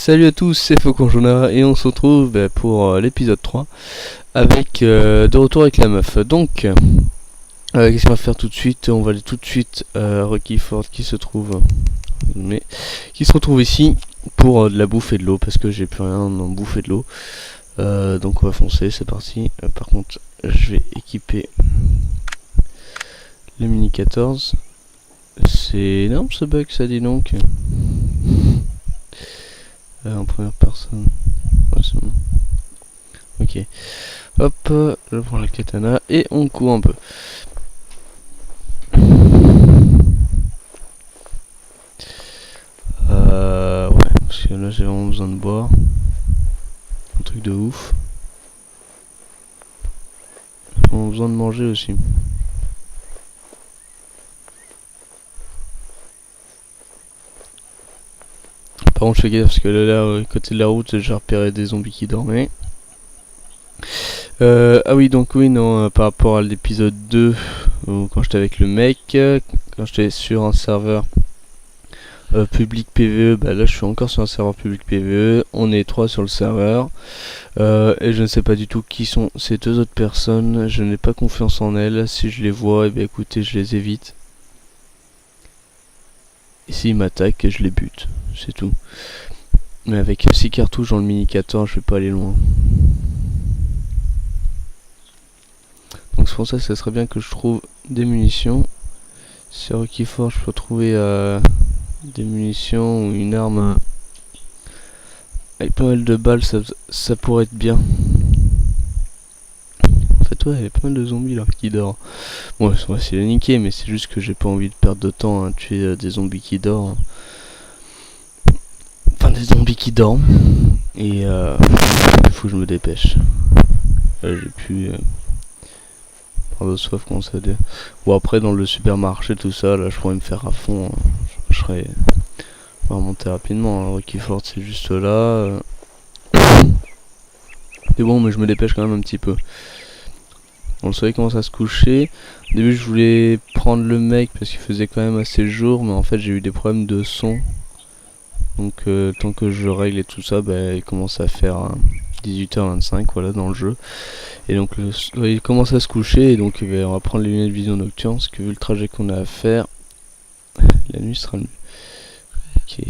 Salut à tous, c'est Fauconjona et on se retrouve pour l'épisode 3 avec de retour avec la meuf. Donc, qu'est-ce qu'on va faire tout de suite? On va aller tout de suite à Rocky Ford qui se retrouve ici pour de la bouffe et de l'eau parce que j'ai plus rien en bouffe et de l'eau. Donc on va foncer, c'est parti. Par contre, je vais équiper le Mini 14. C'est énorme ce bug, ça dit donc. En première personne. Ouais, c'est bon. Ok. Hop, je prends la katana et on court un peu. Ouais, parce que là j'ai vraiment besoin de boire. Un truc de ouf. J'ai vraiment besoin de manger aussi. Par contre je fais gaffe parce que là, côté de la route j'ai repéré des zombies qui dormaient. Ah oui, donc oui, non, par rapport à l'épisode 2 quand j'étais avec le mec, quand j'étais sur un serveur public PVE, bah là je suis encore sur un serveur public PVE, on est 3 sur le serveur, et je ne sais pas du tout qui sont ces deux autres personnes, je n'ai pas confiance en elles, si je les vois, et bien écoutez, je les évite. Et s'ils m'attaquent, je les bute, c'est tout. Mais avec 6 cartouches dans le Mini 14, je vais pas aller loin. Donc c'est pour ça que ça serait bien que je trouve des munitions. Sur Rocky Ford, je peux trouver des munitions ou une arme avec pas mal de balles, ça pourrait être bien. En fait, ouais, il y a pas mal de zombies là qui dorment. Bon, on va essayer de les niquer, mais c'est juste que j'ai pas envie de perdre de temps à tuer des zombies qui dorment. Enfin, des zombies qui dorment. Et il faut que je me dépêche. J'ai pu de soif, comment ça veut dire. Ou après dans le supermarché, tout ça, là je pourrais me faire à fond, hein. Je serais on va remonter rapidement, hein. Rocky Ford c'est juste là. C'est bon, mais je me dépêche quand même un petit peu. On le soleil commence à se coucher. Au début je voulais prendre le mec parce qu'il faisait quand même assez jour, mais en fait j'ai eu des problèmes de son. Donc tant que je règle et tout ça, bah, il commence à faire 18h25 voilà dans le jeu. Et donc il commence à se coucher et donc on va prendre les lunettes de vision nocturne parce que vu le trajet qu'on a à faire, la nuit sera mieux. Ok.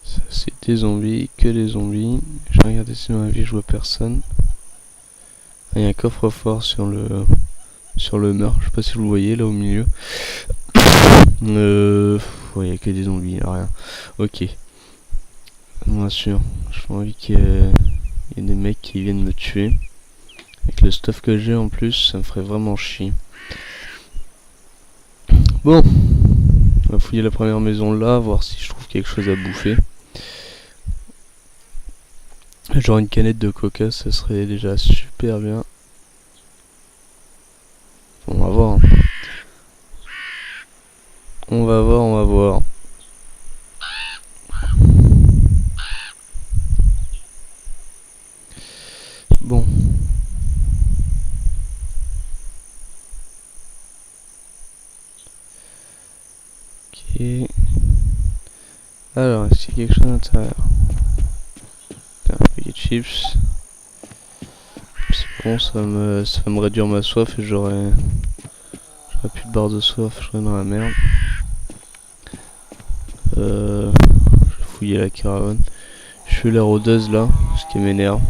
Ça c'est des zombies, que des zombies. Je vais regarder si dans la vie je vois personne. Ah, il y a un coffre-fort sur le mur, je sais pas si vous le voyez là au milieu. Ouais, il n'y a que des zombies, rien. Ok. Bien sûr, j'ai envie qu'il y ait des mecs qui viennent me tuer. Avec le stuff que j'ai en plus, ça me ferait vraiment chier. Bon, on va fouiller la première maison là, voir si je trouve quelque chose à bouffer. Genre une canette de coca, ça serait déjà super bien. On va voir. Hein. On va voir. Bon. Ok. Alors, est-ce qu'il y a quelque chose à l'intérieur? Un paquet de chips. C'est bon, ça va me réduire ma soif et j'aurai plus de barre de soif, je serai dans la merde. Je vais fouiller la caravane. Je fais la rôdeuse là, ce qui m'énerve.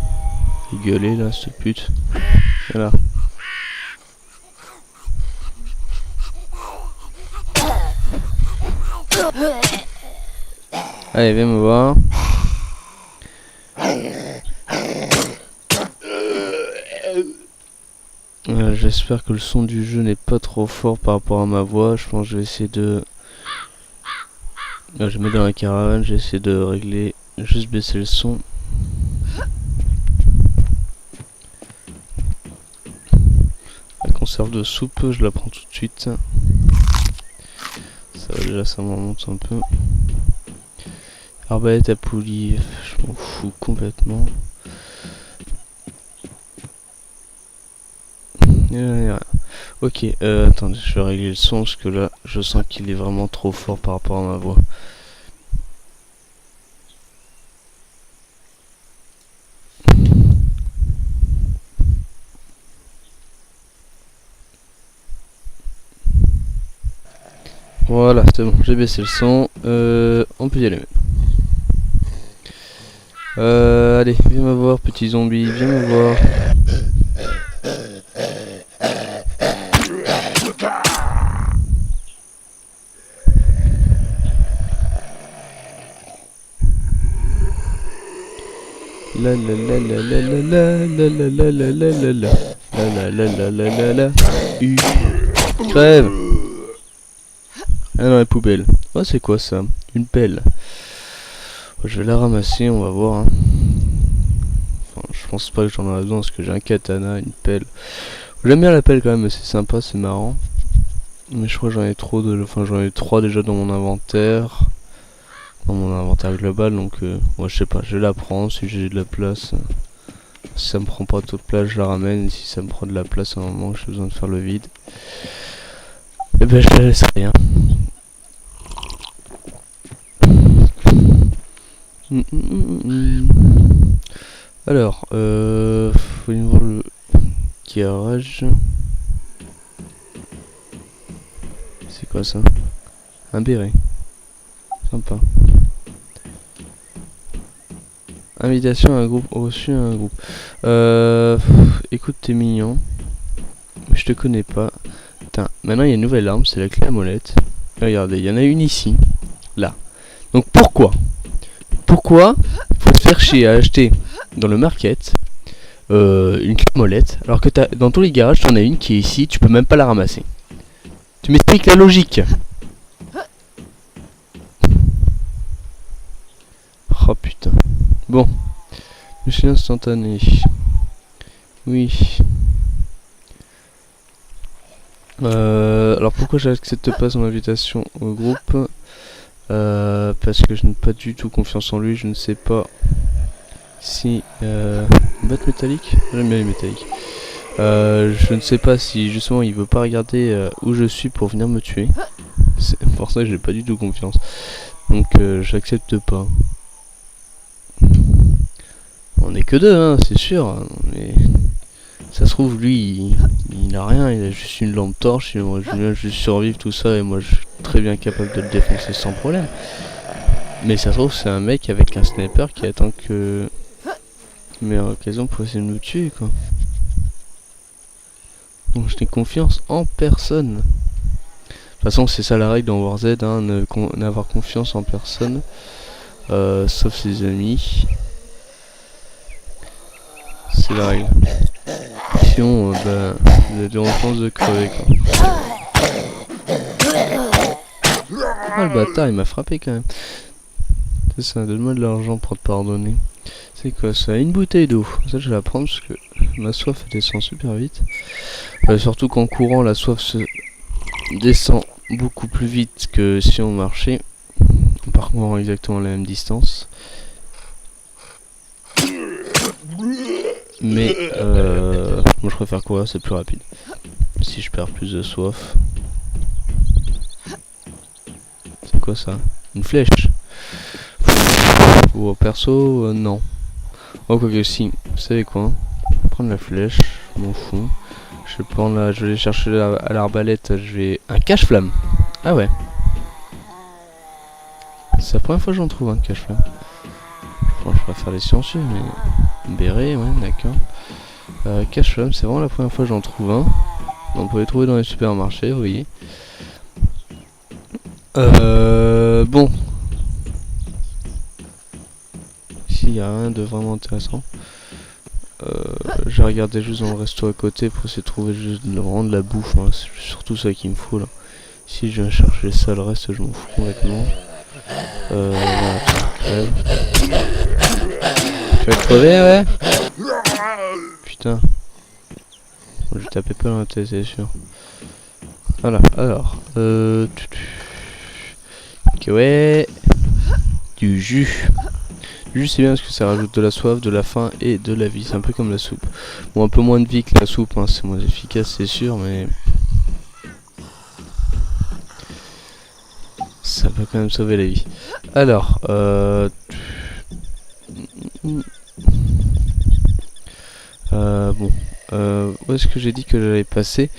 Gueuler là, cette pute. Voilà. Allez, viens me voir. J'espère que le son du jeu n'est pas trop fort par rapport à ma voix. Je pense que je vais essayer de... Là, je me mets dans la caravane, j'ai essayé de régler, juste baisser le son. La conserve de soupe, je la prends tout de suite. Ça va déjà, ça m'en monte un peu. Arbalète à poulie, je m'en fous complètement. Ok, attendez, je vais régler le son parce que là, je sens qu'il est vraiment trop fort par rapport à ma voix. Voilà, c'est bon, j'ai baissé le son. On peut y aller maintenant. Allez, viens me voir, petit zombie, viens me voir. La la la la la la la la la la la la la la la la la la la. Crève. Ah dans la poubelle. Oh c'est quoi ça? Une pelle. Je vais la ramasser, on va voir. Hein. Enfin, je pense pas que j'en aurai besoin parce que j'ai un katana, une pelle. J'aime bien la pelle quand même, c'est sympa, c'est marrant. Mais je crois que j'en ai trop de. Enfin j'en ai 3 déjà dans mon inventaire. Dans mon inventaire global, donc moi je sais pas, je vais la prendre si j'ai de la place. Si ça me prend pas trop de place, je la ramène. Et si ça me prend de la place à un moment que j'ai besoin de faire le vide, et ben je la laisserai rien. Alors, faut aller voir le garage. C'est quoi ça? Un béret. Sympa. Invitation à un groupe, reçu à un groupe. Écoute, t'es mignon. Mais je te connais pas. Putain, maintenant il y a une nouvelle arme, c'est la clé à molette. Regardez, il y en a une ici. Là. Donc pourquoi faut se faire chier à acheter dans le market une clé à molette alors que dans tous les garages t'en as une qui est ici, tu peux même pas la ramasser. Tu m'expliques la logique. Oh putain. Bon. Machine instantanée. Oui. Alors pourquoi j'accepte pas son invitation au groupe? Parce que je n'ai pas du tout confiance en lui, je ne sais pas si... Botte métallique? J'aime bien les métalliques. Je ne sais pas si justement il veut pas regarder où je suis pour venir me tuer. C'est pour ça que j'ai pas du tout confiance. Donc j'accepte pas. On est que deux, hein, c'est sûr. Hein, mais ça se trouve, lui, il a rien, il a juste une lampe torche. Et moi, je viens juste survivre tout ça et moi, je suis très bien capable de le défoncer sans problème. Mais ça se trouve, c'est un mec avec un sniper qui attend que meilleure occasion pour essayer de me tuer, quoi. Donc, je n'ai confiance en personne. De toute façon, c'est ça la règle dans War Z, hein, n'avoir confiance en personne, sauf ses amis. C'est la règle. Sinon, bah, vous avez des chances de crever, quoi. Ah, le bâtard, il m'a frappé quand même. C'est ça, donne-moi de l'argent pour te pardonner. C'est quoi ça? Une bouteille d'eau. Ça, je vais la prendre parce que ma soif descend super vite. Surtout qu'en courant, la soif se descend beaucoup plus vite que si on marchait. On parcourt exactement la même distance. Mais moi je préfère quoi? C'est plus rapide. Si je perds plus de soif. C'est quoi ça? Une flèche? Ou perso, non. Oh quoi que si, vous savez quoi? Prendre la flèche, je m'en fous. Je vais prendre la, je vais aller chercher à l'arbalète, je vais... Un cache-flamme. Ah ouais. C'est la première fois que j'en trouve un cache-flamme. Je préfère les silencieux, mais... Béret, ouais, d'accord. Cache-flamme, c'est vraiment la première fois que j'en trouve un. On peut les trouver dans les supermarchés, vous voyez. Bon. Ici, il n'y a rien de vraiment intéressant. J'ai regardé juste dans le resto à côté pour essayer de trouver juste vraiment de la bouffe. Hein. C'est surtout ça qu'il me faut là. Si je viens chercher ça, le reste, je m'en fous complètement. Voilà, crève. Tu vas crever, ouais? Putain. Je vais taper pas dans la tête, c'est sûr. Voilà, alors. Ok, ouais. Du jus. Du jus, c'est bien parce que ça rajoute de la soif, de la faim et de la vie. C'est un peu comme la soupe. Bon, un peu moins de vie que la soupe, hein. C'est moins efficace, c'est sûr, mais m'a quand même sauvé la vie. Alors, bon, où est-ce que j'ai dit que j'allais passer?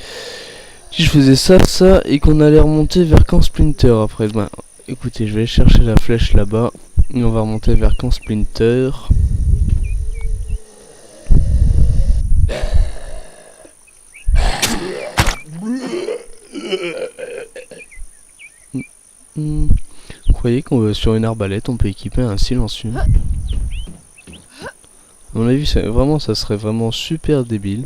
Si je faisais ça, et qu'on allait remonter vers Camp Splinter après. Ben, écoutez, je vais aller chercher la flèche là-bas et on va remonter vers Camp Splinter. Vous croyez qu'on va sur une arbalète, on peut équiper un silencieux? À mon avis, vraiment, ça serait vraiment super débile.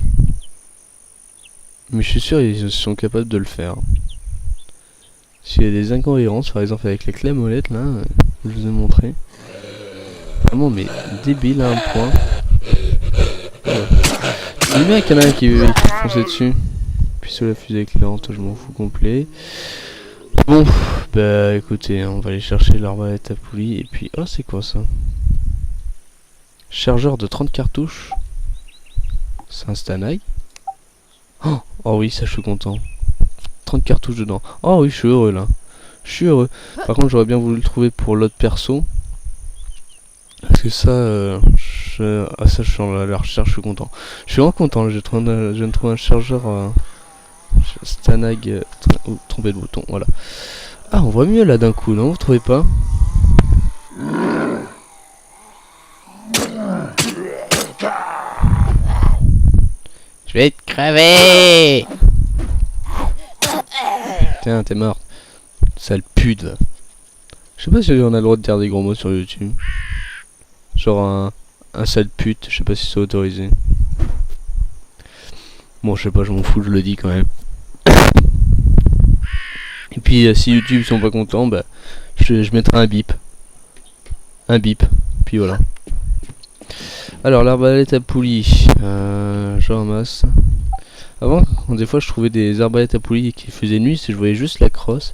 Mais je suis sûr ils sont capables de le faire. S'il y a des incohérences, par exemple avec la clé molette là, je vous ai montré. Vraiment, mais débile à un point. Le mec, il y en a un qui fonçait dessus. Puis sur la fusée éclairante, je m'en fous complet. Bon, bah écoutez, on va aller chercher l'arbalète à poulie. Et puis, oh, c'est quoi ça? Chargeur de 30 cartouches. C'est un Stanag. Oh oui, ça je suis content. 30 cartouches dedans. Oh oui, je suis heureux là. Je suis heureux. Par contre, j'aurais bien voulu le trouver pour l'autre perso. Parce que ça, ça je suis à la recherche, je suis content. Je suis vraiment content, je viens de trouver un chargeur Stanag. Trompé de bouton, voilà. Ah, on voit mieux là d'un coup, non? Vous trouvez pas? Je vais te crever! Tiens, t'es morte. Sale pute, va. Je sais pas si on a le droit de dire des gros mots sur YouTube. Genre un sale pute, je sais pas si c'est autorisé. Bon, je sais pas, je m'en fous, je le dis quand même. Et puis, si YouTube sont pas contents, bah, je mettrai un bip. Un bip, puis voilà. Alors, l'arbalète à poulie, je ramasse. Avant, des fois, je trouvais des arbalètes à poulie qui faisaient nuit, si je voyais juste la crosse.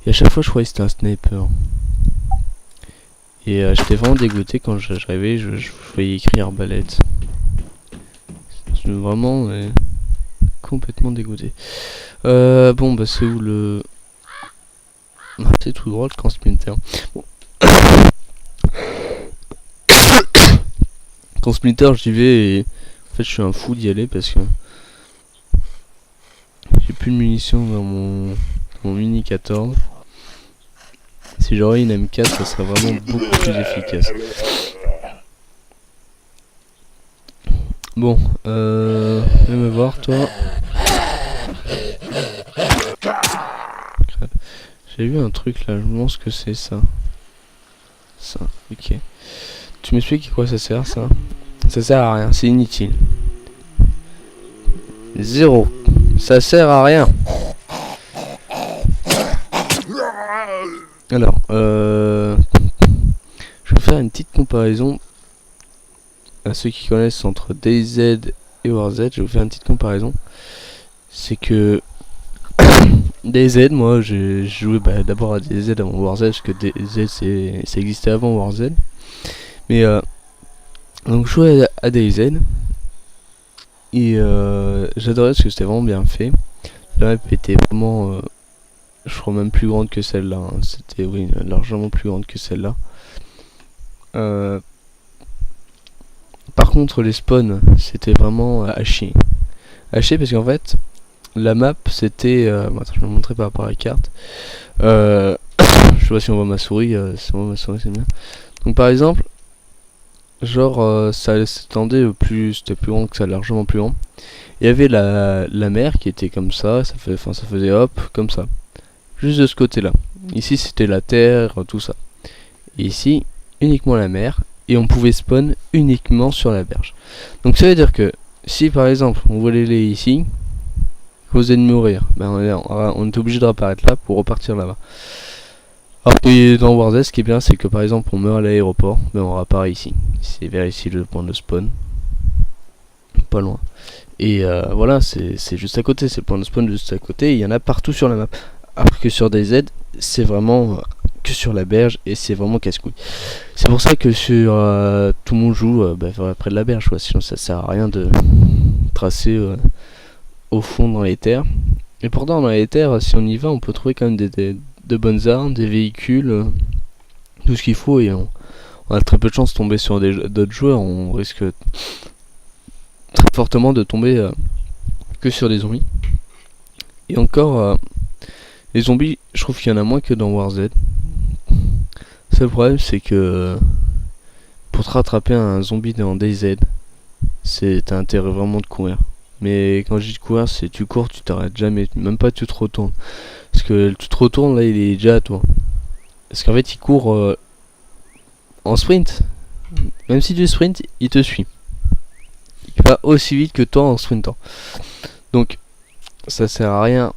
Et à chaque fois, je croyais que c'était un sniper. Et j'étais vraiment dégoûté quand j'arrivais, je voyais écrit arbalète. Vraiment complètement dégoûté. Bon, bah, c'est où le... C'est tout droit le Camp Splinter. Bon. Camp Splinter, j'y vais et en fait je suis un fou d'y aller parce que j'ai plus de munitions dans mon mini 14. Si j'aurais une M4, ça serait vraiment beaucoup plus efficace. Bon, viens me voir toi. J'ai vu un truc là, je me demande ce que c'est ça. Ça, ok. Tu m'expliques à quoi ça sert ça? Ça sert à rien, c'est inutile. Zéro. Ça sert à rien. Alors, je vais faire une petite comparaison à ceux qui connaissent entre DayZ et War Z. Je vais vous faire une petite comparaison. C'est que DayZ, moi j'ai joué d'abord à DayZ avant War Z, parce que DayZ ça existait avant War Z. Mais donc je jouais à DayZ et j'adorais parce que c'était vraiment bien fait. La map était vraiment, je crois même plus grande que celle-là. Hein. C'était oui largement plus grande que celle-là. Par contre les spawns c'était vraiment à chier. À chier parce qu'en fait la map c'était... attends, je vais vous montrer par rapport à la carte. Je sais pas si on voit ma souris, si on voit ma souris c'est bien. Donc par exemple, genre ça s'étendait plus, c'était plus grand que ça, largement plus grand. Il y avait la mer qui était comme ça, ça faisait hop, comme ça. Juste de ce côté là. Ici c'était la terre, tout ça. Et ici, uniquement la mer. Et on pouvait spawn uniquement sur la berge. Donc ça veut dire que si par exemple on voulait aller ici, causé de mourir, ben on est obligé de réapparaître là pour repartir là-bas. Alors que dans War Z, ce qui est bien, c'est que par exemple on meurt à l'aéroport, ben on réapparaît ici. C'est vers ici le point de spawn. Pas loin. Et voilà, c'est juste à côté, c'est le point de spawn juste à côté, il y en a partout sur la map. Alors que sur DayZ, c'est vraiment que sur la berge et c'est vraiment casse-couille. C'est pour ça que sur tout le monde joue près de la berge, quoi. Sinon ça sert à rien de tracer au fond dans les terres. Et pourtant dans les terres, si on y va, on peut trouver quand même de bonnes armes, des véhicules, tout ce qu'il faut, et on a très peu de chance de tomber sur d'autres joueurs. On risque très fortement de tomber que sur des zombies. Et encore, les zombies, je trouve qu'il y en a moins que dans War Z. Le seul problème, c'est que pour te rattraper un zombie dans DayZ, t'as intérêt vraiment de courir. Mais quand je dis de courir, c'est tu cours, tu t'arrêtes jamais, même pas tu te retournes. Parce que tu te retournes, là il est déjà à toi. Parce qu'en fait il court en sprint. Même si tu sprints, il te suit. Il va aussi vite que toi en sprintant. Donc ça sert à rien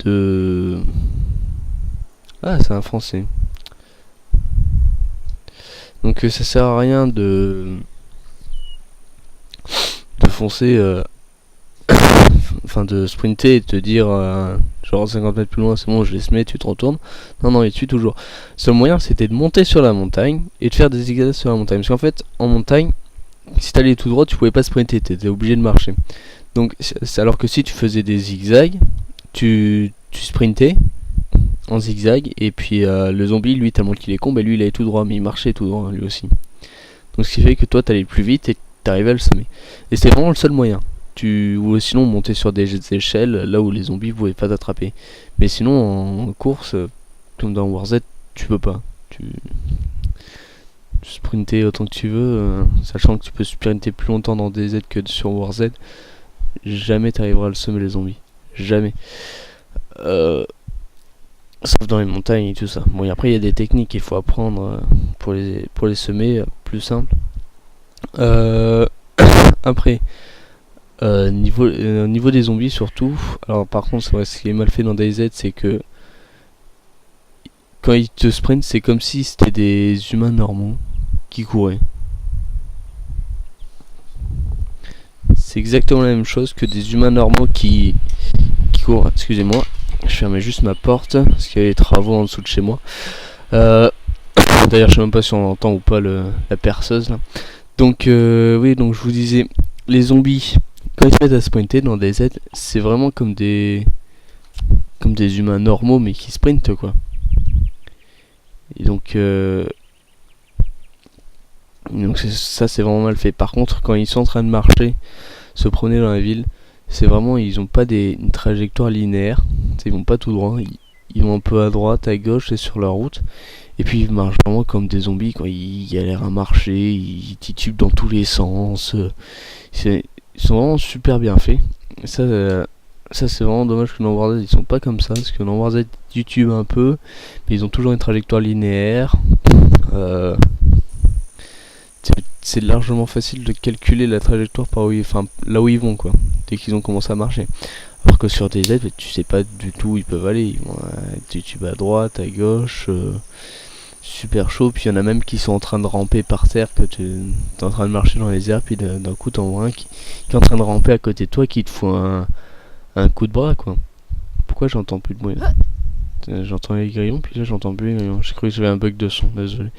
de... Ah, c'est un français. Donc ça sert à rien de foncer, enfin de sprinter et te dire genre 50 mètres plus loin c'est bon je les mets, tu te retournes. Non, il tue toujours. Le seul moyen c'était de monter sur la montagne et de faire des zigzags sur la montagne. Parce qu'en fait en montagne, si t'allais tout droit tu pouvais pas sprinter, t'étais obligé de marcher. Donc alors que si tu faisais des zigzags, tu sprintais en zigzag, et puis le zombie lui tellement qu'il est con, bah lui il allait tout droit, mais il marchait tout droit lui aussi. Donc ce qui fait que toi t'allais plus vite et t'arrivais à le semer. Et c'était vraiment le seul moyen. Ou sinon monter sur des échelles là où les zombies pouvaient pas t'attraper. Mais sinon en course, comme dans War Z, tu peux pas. Tu sprinter autant que tu veux, sachant que tu peux sprinter plus longtemps dans DayZ que sur War Z. Jamais t'arriveras à le semer les zombies. Jamais. Sauf dans les montagnes et tout ça. Bon, et après il y a des techniques qu'il faut apprendre pour les semer, plus simple. Après, niveau des zombies surtout. Alors par contre, c'est vrai, ce qui est mal fait dans DayZ, c'est que quand ils te sprintent, c'est comme si c'était des humains normaux qui couraient. C'est exactement la même chose que des humains normaux qui courent. Excusez-moi, je fermais juste ma porte parce qu'il y a des travaux en dessous de chez moi. D'ailleurs, je sais même pas si on entend ou pas la perceuse là. Donc oui, donc je vous disais, les zombies, quand ils se mettent à sprinter dans DayZ, c'est vraiment comme des humains normaux mais qui sprintent quoi. Et donc ça c'est vraiment mal fait. Par contre, quand ils sont en train de marcher, se promener dans la ville, c'est vraiment, ils ont pas une trajectoire linéaire. Ils vont pas tout droit, ils vont un peu à droite, à gauche et sur leur route. Et puis ils marchent vraiment comme des zombies quand ils galèrent à marcher, ils titubent dans tous les sens. Ils sont vraiment super bien faits. Et ça c'est vraiment dommage que dans War Z ils sont pas comme ça, parce que dans War Z ils titubent un peu, mais ils ont toujours une trajectoire linéaire. C'est largement facile de calculer la trajectoire là où ils vont quoi, dès qu'ils ont commencé à marcher. Alors que sur des aides, tu sais pas du tout où ils peuvent aller. Ils vont titubent à droite, à gauche, super chaud. Puis il y en a même qui sont en train de ramper par terre, que tu es en train de marcher dans les airs, puis d'un coup t'en vois un qui est en train de ramper à côté de toi, qui te fout un coup de bras quoi. Pourquoi j'entends plus de bruit là? J'entends les grillons, puis là j'entends plus les grillons. J'ai cru que j'avais un bug de son, désolé.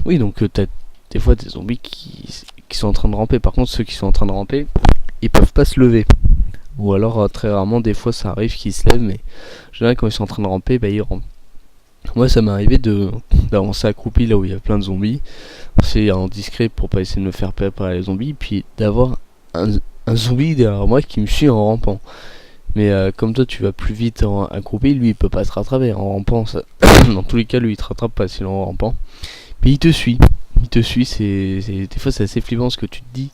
Oui, donc t'as des fois des zombies qui sont en train de ramper. Par contre, ceux qui sont en train de ramper, ils peuvent pas se lever. Ou alors, très rarement, des fois ça arrive qu'ils se lèvent, mais en général, quand ils sont en train de ramper, bah ils rampent. Moi, ça m'est arrivé d'avancer accroupi là où il y a plein de zombies. C'est en discret pour pas essayer de me faire peur par les zombies, puis d'avoir un zombie derrière moi qui me suit en rampant. Mais comme toi tu vas plus vite en accroupi, lui il peut pas se rattraper en rampant. Dans tous les cas, lui il te rattrape pas sinon en rampant. Mais il te suit, des fois c'est assez flippant ce que tu te dis,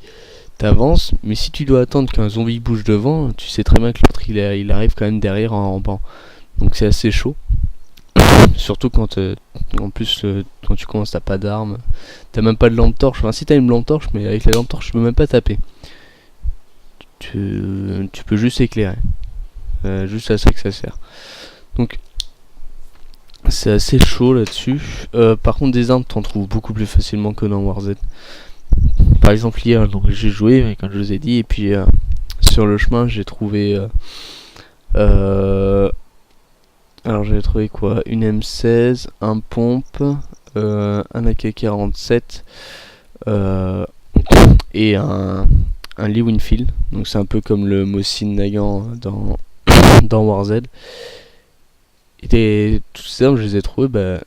t'avances, mais si tu dois attendre qu'un zombie bouge devant, tu sais très bien que l'autre il arrive quand même derrière en rampant. Donc c'est assez chaud, surtout quand en plus quand tu commences t'as pas d'armes, t'as même pas de lampe torche, enfin si t'as une lampe torche, mais avec la lampe torche tu peux même pas taper, tu peux juste éclairer, juste à ça que ça sert. Donc c'est assez chaud là-dessus. Par contre, des armes t'en trouves beaucoup plus facilement que dans War Z. Par exemple, hier, donc j'ai joué, comme je vous ai dit, et puis sur le chemin, j'ai trouvé. Alors, j'ai trouvé quoi? Une M16, un pompe, un AK-47 et un Lee Winfield. Donc, c'est un peu comme le Mosin Nagant dans War Z. Et toutes ces armes, je les ai trouvées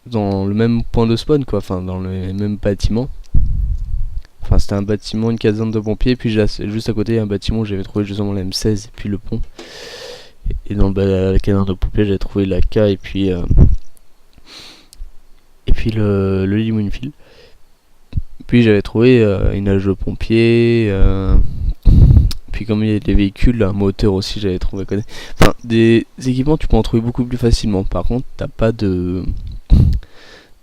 dans le même point de spawn, quoi, enfin dans le même bâtiment. Enfin, c'était un bâtiment, une caserne de pompiers, puis juste à côté, il y a un bâtiment où j'avais trouvé justement la M16 et puis le pont. Et dans la caserne de pompiers, j'avais trouvé la K et puis le Limonville. Puis j'avais trouvé une nage de pompiers. Puis comme il y a des véhicules, un moteur aussi, j'avais trouvé. Enfin, des équipements, tu peux en trouver beaucoup plus facilement. Par contre, t'as pas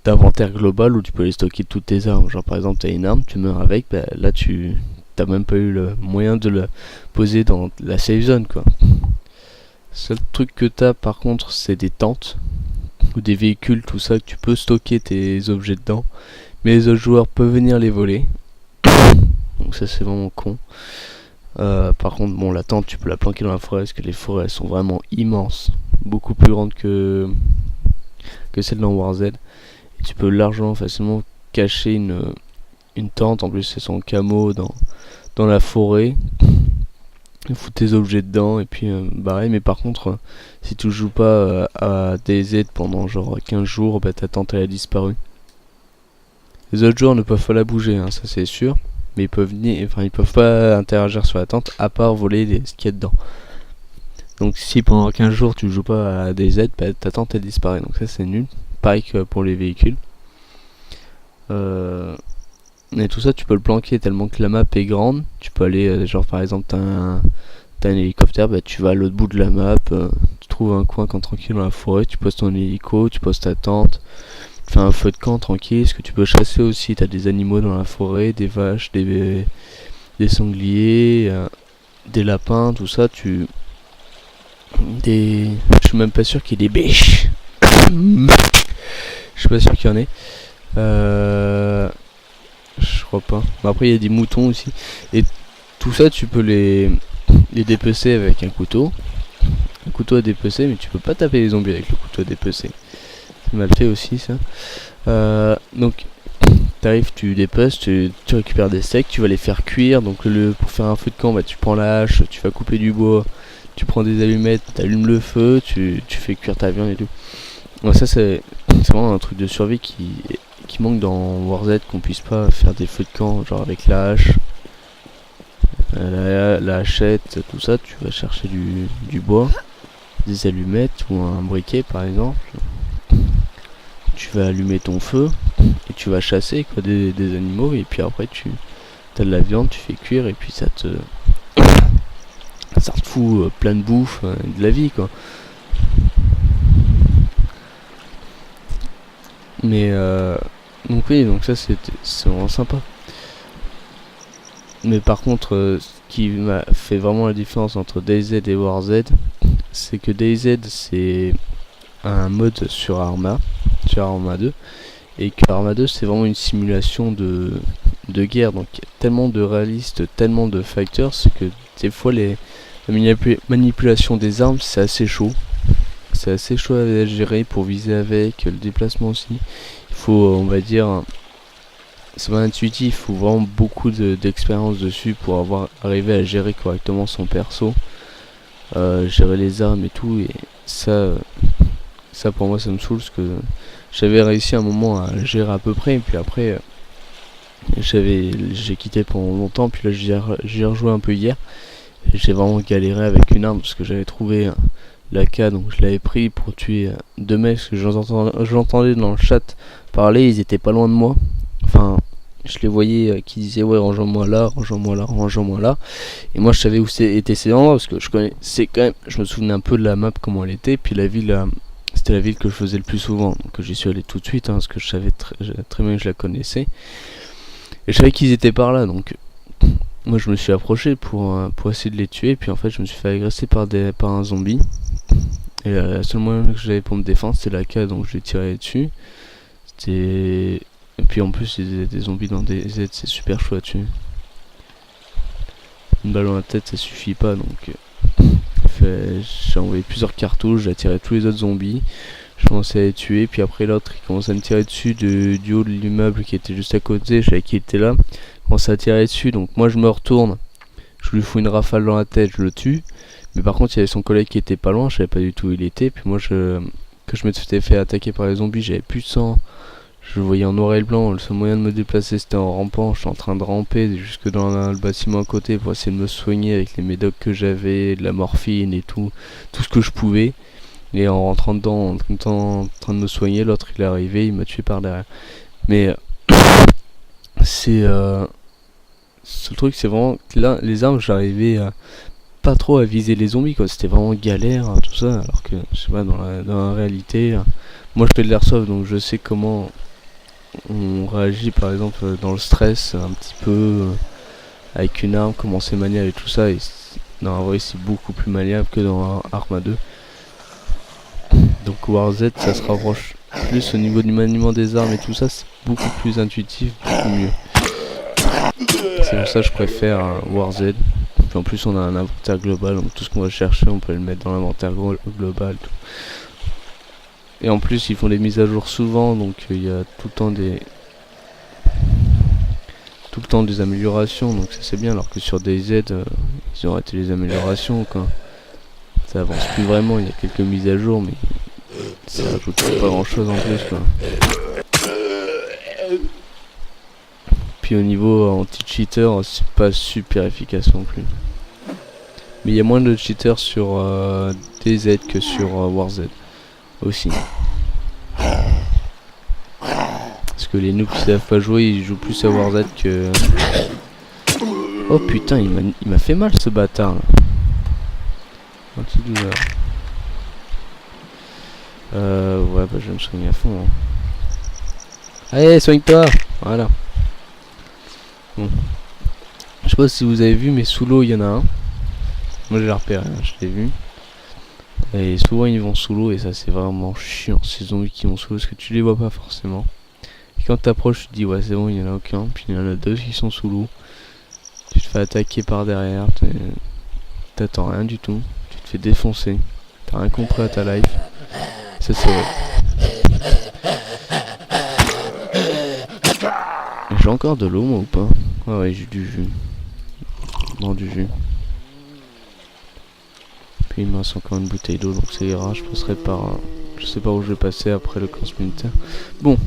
d'inventaire global où tu peux les stocker toutes tes armes. Genre par exemple, t'as une arme, tu meurs avec, là t'as même pas eu le moyen de la poser dans la safe zone, quoi. Seul truc que t'as par contre, c'est des tentes ou des véhicules, tout ça, que tu peux stocker tes objets dedans. Mais les autres joueurs peuvent venir les voler. Donc ça c'est vraiment con. Par contre, bon, la tente, tu peux la planquer dans la forêt parce que les forêts elles sont vraiment immenses, beaucoup plus grandes que celles dans War Z. Et tu peux largement, facilement cacher une tente. En plus, c'est son camo dans la forêt. Foutre tes objets dedans et puis barrer. Mais par contre, si tu joues pas à DayZ pendant genre 15 jours, ta tente elle a disparu. Les autres joueurs ne peuvent pas la bouger, hein, ça c'est sûr. Mais ils peuvent pas interagir sur la tente à part voler ce qu'il y a dedans. Donc si pendant 15 jours tu joues pas à DayZ, ta tente elle disparaît. Donc ça c'est nul. Pareil que pour les véhicules. Et tout ça tu peux le planquer tellement que la map est grande. Tu peux aller, genre par exemple t'as un hélicoptère, tu vas à l'autre bout de la map, tu trouves un coin tranquille dans la forêt, tu poses ton hélico, tu poses ta tente. Tu fais un feu de camp tranquille, ce que tu peux chasser aussi, t'as des animaux dans la forêt, des vaches, des sangliers, des lapins, tout ça, je suis même pas sûr qu'il y ait des bêches. Je suis pas sûr qu'il y en ait. Je crois pas. Après il y a des moutons aussi. Et tout ça tu peux les dépecer avec un couteau. Un couteau à dépecer, mais tu peux pas taper les zombies avec le couteau à dépecer. C'est mal fait aussi ça. Donc t'arrives, tu dépeces, tu récupères des steaks, tu vas les faire cuire. Donc pour faire un feu de camp, tu prends la hache, tu vas couper du bois, tu prends des allumettes, t'allumes le feu, tu fais cuire ta viande et tout. Donc ça c'est vraiment un truc de survie qui manque dans War Z, qu'on puisse pas faire des feux de camp genre avec la hache, la hachette, tout ça. Tu vas chercher du bois, des allumettes ou un briquet par exemple. Tu vas allumer ton feu et tu vas chasser des animaux, et puis après tu as de la viande, tu fais cuire et puis ça te fout plein de bouffe, de la vie quoi. Mais donc oui, donc ça c'est vraiment sympa. Mais par contre, ce qui m'a fait vraiment la différence entre DayZ et War Z, c'est que DayZ c'est un mode sur Arma 2, et que Arma 2 c'est vraiment une simulation de guerre. Donc il y a tellement de réalistes, tellement de fighters, c'est que des fois la manipulation des armes c'est assez chaud. C'est assez chaud à gérer pour viser avec, le déplacement aussi. Il faut, on va dire, c'est pas intuitif, il faut vraiment beaucoup d'expérience dessus pour arriver à gérer correctement son perso, gérer les armes et tout. Et ça pour moi ça me saoule, parce que j'avais réussi à un moment à gérer à peu près, et puis après j'ai quitté pendant longtemps, puis là j'y ai rejoué un peu hier, et j'ai vraiment galéré avec une arme, parce que j'avais trouvé la K, donc je l'avais pris pour tuer deux mecs, parce que j'entendais dans le chat parler, ils étaient pas loin de moi, enfin je les voyais qui disaient ouais range-moi là, range-moi là, range-moi là, et moi je savais où étaient ces endroits, parce que je me souvenais un peu de la map, comment elle était, puis la ville, c'était la ville que je faisais le plus souvent, donc j'y suis allé tout de suite, parce que je savais très bien que je la connaissais, et je savais qu'ils étaient par là, donc moi je me suis approché pour essayer de les tuer, et puis en fait je me suis fait agresser par un zombie, et la seule moyen que j'avais pour me défendre c'était la K, donc je lui ai tiré dessus. Et puis en plus des zombies dans des Z, c'est super chaud à tuer. Une balle dans la tête ça suffit pas, donc j'ai envoyé plusieurs cartouches, j'ai attiré tous les autres zombies, je commençais à les tuer, puis après l'autre il commençait à me tirer dessus du haut de l'immeuble qui était juste à côté, je savais qu'il était là, il commençait à tirer dessus, donc moi je me retourne, je lui fous une rafale dans la tête, je le tue, Mais par contre il y avait son collègue qui était pas loin, je savais pas du tout où il était. Puis moi que je m'étais fait attaquer par les zombies, j'avais plus de sang. Je voyais en noir et blanc, le seul moyen de me déplacer c'était en rampant. Je suis en train de ramper jusque dans le bâtiment à côté pour essayer de me soigner avec les médocs que j'avais, de la morphine et tout ce que je pouvais. Et en rentrant dedans, en train de me soigner, l'autre il est arrivé, il m'a tué par derrière. Mais c'est ce truc, c'est vraiment que là, les armes, j'arrivais pas trop à viser les zombies, quoi. C'était vraiment galère, hein, tout ça. Alors que, je sais pas, dans la réalité, moi je fais de l'airsoft, donc je sais comment on réagit, par exemple, dans le stress, un petit peu, avec une arme, comment c'est maniable et tout ça. Et dans la vraie, c'est beaucoup plus maniable que dans Arma 2. Donc War Z, ça se rapproche plus au niveau du maniement des armes et tout ça, c'est beaucoup plus intuitif, beaucoup mieux. C'est pour ça que je préfère War Z. Puis en plus on a un inventaire global, donc tout ce qu'on va chercher on peut le mettre dans l'inventaire global. Tout. Et en plus ils font des mises à jour souvent, donc il y a tout le temps des améliorations, donc ça c'est bien, alors que sur DayZ ils ont arrêté les améliorations quoi. Ça avance plus vraiment, il y a quelques mises à jour mais ça rajoute pas grand chose en plus quoi. Puis au niveau anti-cheater, c'est pas super efficace non plus. Mais il y a moins de cheaters sur DayZ que sur War Z aussi. Parce que les noobs qui savent pas jouer, ils jouent plus à War Z que... Oh putain, il m'a fait mal ce bâtard là. Anti-douleur. Ouais, bah je vais me soigner à fond. Hein. Allez, soigne-toi. Voilà. Bon. Je sais pas si vous avez vu, mais sous l'eau il y en a un. Moi j'ai repéré, hein, je l'ai vu. Et souvent ils vont sous l'eau et ça c'est vraiment chiant, ces zombies qui vont sous l'eau parce que tu les vois pas forcément. Et quand t'approches tu te dis ouais c'est bon, il y en a aucun, puis il y en a deux qui sont sous l'eau. Tu te fais attaquer par derrière, t'attends rien du tout, tu te fais défoncer, t'as rien compris à ta life. Ça c'est vrai. J'ai encore de l'eau moi ou pas? Ah ouais, j'ai du jus. Bon, du jus. Puis il me reste encore une bouteille d'eau, donc ça ira. Je passerai par... je sais pas où je vais passer après le camp militaire. Bon,